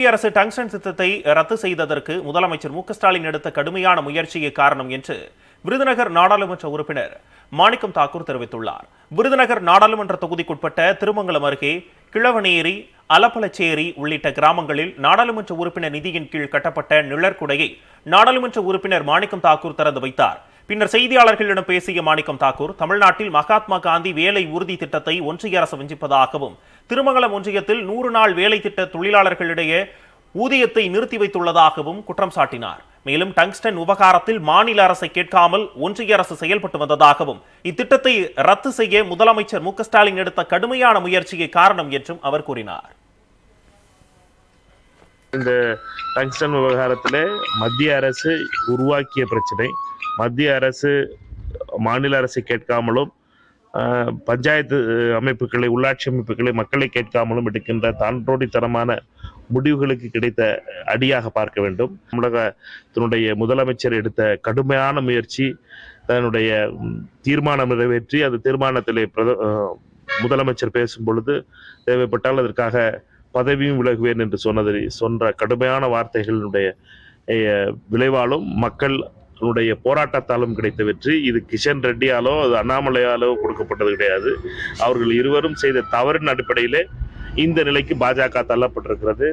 மத்திய அரசு டங்ஸ்டன் திட்டத்தை ரத்து செய்ததற்கு முதலமைச்சர் மு.க.ஸ்டாலின் எடுத்த கடுமையான முயற்சியே காரணம் என்று விருதுநகர் நாடாளுமன்ற உறுப்பினர் மாணிக்கம் தாக்கூர் தெரிவித்துள்ளார். விருதுநகர் நாடாளுமன்ற தொகுதிக்குட்பட்ட திருமங்கலம் அருகே கிழவனேரி, அலப்பலச்சேரி உள்ளிட்ட கிராமங்களில் நாடாளுமன்ற உறுப்பினர் நிதியின் கீழ் கட்டப்பட்ட நிழற்குடையை நாடாளுமன்ற உறுப்பினர் மாணிக்கம் தாக்கூர் திறந்து வைத்தார். பின்னர் செய்தியாளர்களிடம் பேசிய மாணிக்கம் தாக்கூர், தமிழ்நாட்டில் மகாத்மா காந்தி வேலை உறுதி திட்டத்தை ஒன்றிய அரசு வஞ்சிப்பதாகவும், திருமங்கலம் ஒன்றியத்தில் 100 நாள் வேலை திட்ட தொழிலாளர்களிடையே ஊதியத்தை நிறுத்தி வைத்துள்ளதாகவும் குற்றம் சாட்டினார். மேலும் டங்ஸ்டன் விவகாரத்தில் மாநில அரசை கேட்காமல் ஒன்றிய அரசு செயல்பட்டு வந்ததாகவும், இத்திட்டத்தை ரத்து செய்ய முதலமைச்சர் மு.க.ஸ்டாலின் எடுத்த கடுமையான முயற்சியே காரணம் என்றும் அவர் கூறினார். இந்த டங்ஸ்டன் விவகாரத்தில் மத்திய அரசு உருவாக்கிய பிரச்சனை. மத்திய அரசு மாநில அரசை கேட்காமலும், பஞ்சாயத்து அமைப்புகளை, உள்ளாட்சி அமைப்புகளை மக்களை கேட்காமலும் எடுக்கின்ற தாண்டோடித்தனமான முடிவுகளுக்கு கிடைத்த அடியாக பார்க்க வேண்டும். தமிழகத்தினுடைய முதலமைச்சர் எடுத்த கடுமையான முயற்சி, தன்னுடைய தீர்மானம் நிறைவேற்றி, அந்த தீர்மானத்திலே முதலமைச்சர் பேசும் பொழுது தேவைப்பட்டால் அதற்காக பதவியும் விலகுவேன் என்று சொன்ன கடுமையான வார்த்தைகளுடைய விளைவாலும் மக்கள் போராட்டத்தாலும் கிடைத்த வெற்றி. இது கிஷன் ரெட்டியாலோ அண்ணாமலையாலோ கொடுக்கப்பட்டது கிடையாது. அவர்கள் இருவரும் செய்த தவறின் அடிப்படையிலே இந்த நிலைக்கு பாஜக தள்ளப்பட்டிருக்கிறது.